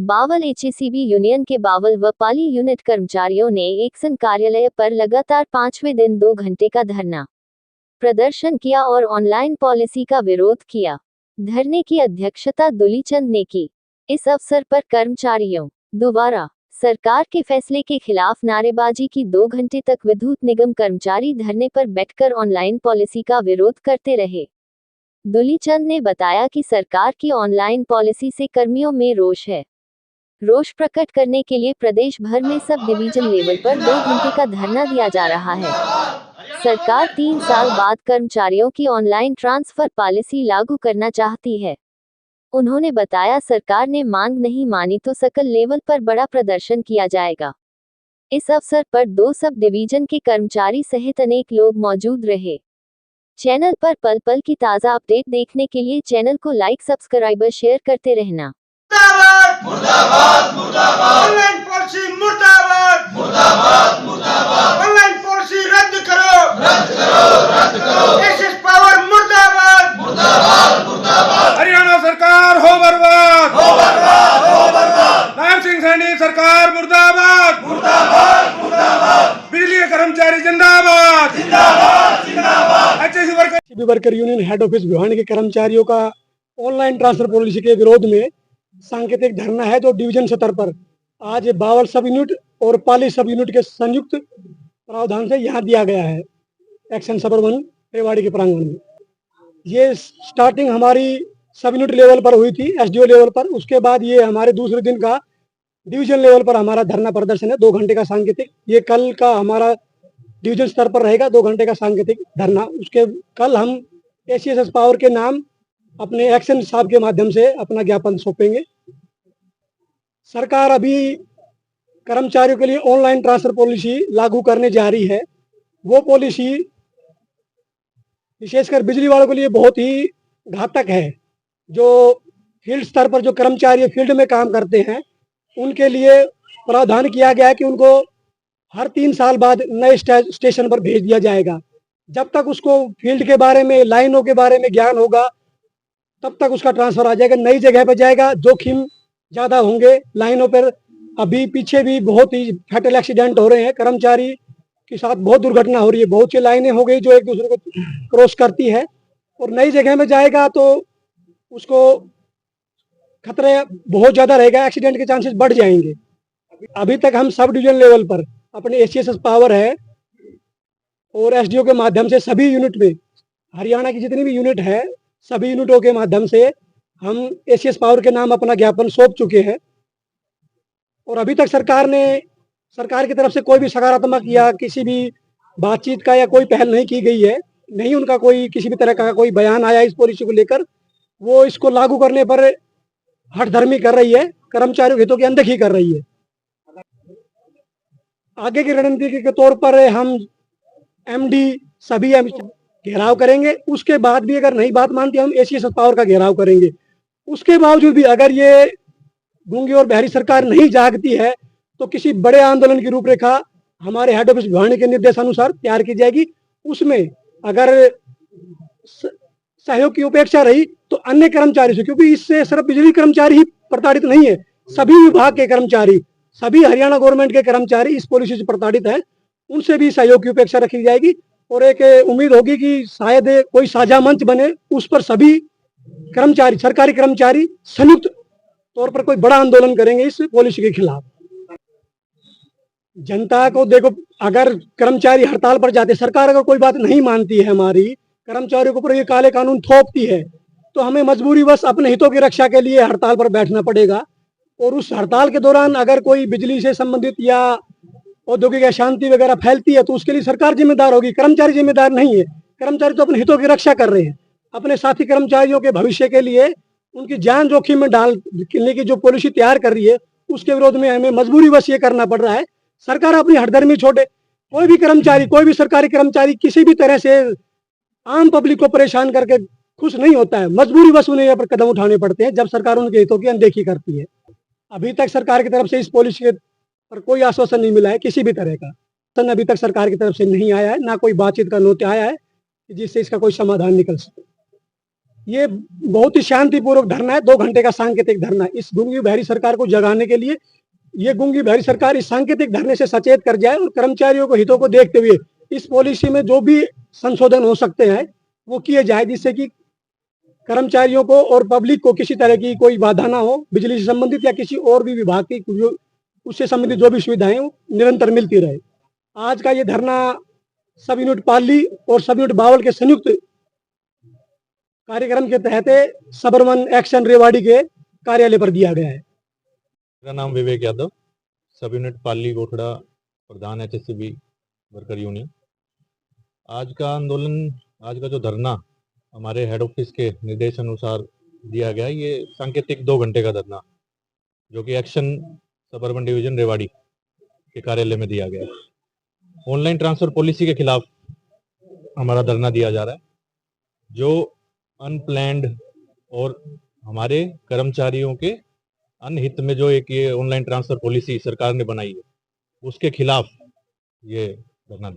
Bawal एचईसीबी union के बावल व पाली unit कर्मचारियों ने एक्सन कार्यालय पर लगातार 5वें दिन 2 घंटे का धरना प्रदर्शन किया और ऑनलाइन पॉलिसी का विरोध किया। धरने की अध्यक्षता दुलीचंद ने की। इस अवसर पर कर्मचारियों द्वारा सरकार के फैसले के खिलाफ नारेबाजी की। 2 घंटे तक विद्युत निगम कर्मचारी धरने पर बैठकर ऑनलाइन पॉलिसी का विरोध करते रहे। दुलीचंद ने बताया कि सरकार की ऑनलाइन पॉलिसी से कर्मियों में रोष है। रोष प्रकट करने के लिए प्रदेश भर में सब डिवीजन लेवल पर 2 घंटे का धरना दिया जा रहा है। सरकार 3 साल बाद कर्मचारियों की ऑनलाइन ट्रांसफर पॉलिसी लागू करना चाहती है। उन्होंने बताया सरकार ने मांग नहीं मानी तो सकल लेवल पर बड़ा प्रदर्शन किया जाएगा। इस अवसर पर 2 सब डिवीजन के कर्मचारी सहित अनेक लोग मौजूद रहे। चैनल पर पल पल की ताज़ा अपडेट देखने के लिए चैनल को लाइक सब्सक्राइब और शेयर करते रहना। मुर्दाबाद मुर्दाबाद ऑनलाइन पॉलिसी मुर्दाबाद मुर्दाबाद मुर्दाबाद ऑनलाइन पॉलिसी रद्द करो एसएस पावर मुर्दाबाद मुर्दाबाद मुर्दाबाद हरियाणा सरकार हो बर्बाद नायब सिंह सैनी सरकार मुर्दाबाद मुर्दाबाद मुर्दाबाद बिजली के कर्मचारी जिंदाबाद जिंदाबाद जिंदाबाद HECB worker union head office Bhiwani के कर्मचारियों का ऑनलाइन ट्रांसफर पॉलिसी के विरोध में सांकेतिक धरना है जो डिवीजन स्तर पर आज बावल सब यूनिट और पाली सब यूनिट के संयुक्त प्रावधान से यहाँ दिया गया है। एक्शन सबर्बन रेवाड़ी के प्रांगण में ये स्टार्टिंग हमारी सब यूनिट लेवल पर हुई थी, एसडीओ लेवल पर। उसके बाद ये हमारे दूसरे दिन का डिवीजन लेवल पर हमारा धरना प्रदर्शन है 2 घंटे का सांकेतिक। ये कल का हमारा डिवीजन स्तर पर रहेगा 2 घंटे का सांकेतिक धरना। उसके कल हम एसीएस पावर के नाम अपने एक्शन साहब के माध्यम से अपना ज्ञापन सौंपेंगे। सरकार अभी कर्मचारियों के लिए ऑनलाइन ट्रांसफर पॉलिसी लागू करने जा रही है। वो पॉलिसी विशेषकर बिजली वालों के लिए बहुत ही घातक है। जो फील्ड स्तर पर जो कर्मचारी फील्ड में काम करते हैं उनके लिए प्रावधान किया गया है कि उनको हर 3 साल बाद नए स्टेशन पर भेज दिया जाएगा। जब तक उसको फील्ड के बारे में, लाइनों के बारे में ज्ञान होगा तब तक उसका ट्रांसफर आ जाएगा, नई जगह पर जाएगा। जोखिम ज़्यादा होंगे लाइनों पर। अभी पीछे भी बहुत ही फैटल एक्सीडेंट हो रहे हैं, कर्मचारी के साथ बहुत दुर्घटना हो रही है। बहुत सी लाइनें हो गई जो एक दूसरे को क्रॉस करती है और नई जगह में जाएगा तो उसको खतरे बहुत ज़्यादा रहेगा, एक्सीडेंट के चांसेस बढ़ जाएंगे। अभी तक हम सब डिवीजन लेवल पर अपने एसीएस पावर है और एसडीओ के माध्यम से सभी यूनिट में, हरियाणा की जितनी भी यूनिट है सभी यूनिटों के माध्यम से हम एसीएस पावर के नाम अपना ज्ञापन सौंप चुके हैं। और अभी तक सरकार की तरफ से कोई भी सकारात्मक या किसी भी बातचीत का या कोई पहल नहीं की गई है। नहीं उनका कोई किसी भी तरह का कोई बयान आया इस पॉलिसी को लेकर। वो इसको लागू करने पर हठधर्मी कर रही है, कर्मचारियों के हितों की अनदेखी कर रही है। आगे की रणनीति के तौर पर हम एमडी सभी घेराव करेंगे। उसके बाद भी अगर नहीं बात मानती हम एसीएस पावर का घेराव करेंगे। उसके बावजूद भी अगर ये गूंगी और बहरी सरकार नहीं जागती है तो किसी बड़े आंदोलन की रूपरेखा हमारे हेड ऑफिस भिवानी के निर्देशानुसार तैयार की जाएगी। उसमें अगर सहयोग की उपेक्षा रही तो अन्य कर्मचारी से, क्योंकि इससे सिर्फ बिजली कर्मचारी ही प्रताड़ित नहीं है, सभी विभाग के कर्मचारी, सभी हरियाणा गवर्नमेंट के कर्मचारी इस पॉलिसी से प्रताड़ित है, उनसे भी सहयोग की उपेक्षा रखी जाएगी। और एक उम्मीद होगी कि शायद कोई साझा मंच बने, उस पर सभी कर्मचारी, सरकारी कर्मचारी संयुक्त तौर पर कोई बड़ा आंदोलन करेंगे इस पॉलिसी के खिलाफ। जनता को देखो, अगर कर्मचारी हड़ताल पर जाते, सरकार अगर कोई बात नहीं मानती है हमारी, कर्मचारियों के ऊपर ये काले कानून थोपती है तो हमें मजबूरीवश अपने हितों की रक्षा के लिए हड़ताल पर बैठना पड़ेगा। और उस हड़ताल के दौरान अगर कोई बिजली से संबंधित या औद्योगिक अशांति वगैरह फैलती है तो उसके लिए सरकार जिम्मेदार होगी, कर्मचारी जिम्मेदार नहीं है। कर्मचारी तो अपने हितों की रक्षा कर रहे हैं, अपने साथी कर्मचारियों के भविष्य के लिए उनकी जान जोखिम में डालने की जो पॉलिसी तैयार कर रही है उसके विरोध में हमें मजबूरीवश ये करना पड़ रहा है। सरकार अपनी हठधर्मी छोड़े। कोई भी कर्मचारी, कोई भी सरकारी कर्मचारी किसी भी तरह से आम पब्लिक को परेशान करके खुश नहीं होता है। मजबूरीवश उन्हें यहाँ पर कदम उठाने पड़ते हैं जब सरकार उनके हितों की अनदेखी करती है। अभी तक सरकार की तरफ से इस पॉलिसी पर कोई आश्वासन नहीं मिला है किसी भी तरह का। अभी तक सरकार की तरफ से नहीं आया है, ना कोई बातचीत का नोटिस आया है जिससे इसका कोई समाधान निकल सके। ये बहुत ही शांतिपूर्वक धरना है, 2 घंटे का सांकेतिक धरना है। इस गूंगी बहरी सरकार को जगाने के लिए ये गूंगी बहरी सरकार इस सांकेतिक धरने से सचेत कर जाए और कर्मचारियों को हितों को देखते हुए इस पॉलिसी में जो भी संशोधन हो सकते हैं वो किए जाए, जिससे कि कर्मचारियों को और पब्लिक को किसी तरह की कोई बाधा ना हो, बिजली से संबंधित या किसी और भी विभाग की उससे संबंधित जो भी सुविधाएं वो निरंतर मिलती रहे। आज का ये धरना सब यूनिट पाली और सब यूनिट बावल के संयुक्त कार्यक्रम के तहत सबरमन एक्शन रेवाड़ी के कार्यालय पर दिया गया है। मेरा नाम विवेक यादव, सब यूनिट पाली गोठड़ा प्रधान HSCB वर्कर यूनियन। आज का आंदोलन, आज का जो धरना हमारे हेड ऑफिस के निर्देश अनुसार दिया गया, ये सांकेतिक 2 घंटे का धरना जो कि एक्शन सबअर्बन डिवीजन रेवाड़ी के कार्यालय में दिया गया। ऑनलाइन ट्रांसफर पॉलिसी के खिलाफ हमारा धरना दिया जा रहा है, जो अनप्लैंड और हमारे कर्मचारियों के अनहित में जो एक ये ऑनलाइन ट्रांसफर पॉलिसी सरकार ने बनाई है, उसके खिलाफ ये धरना दिया।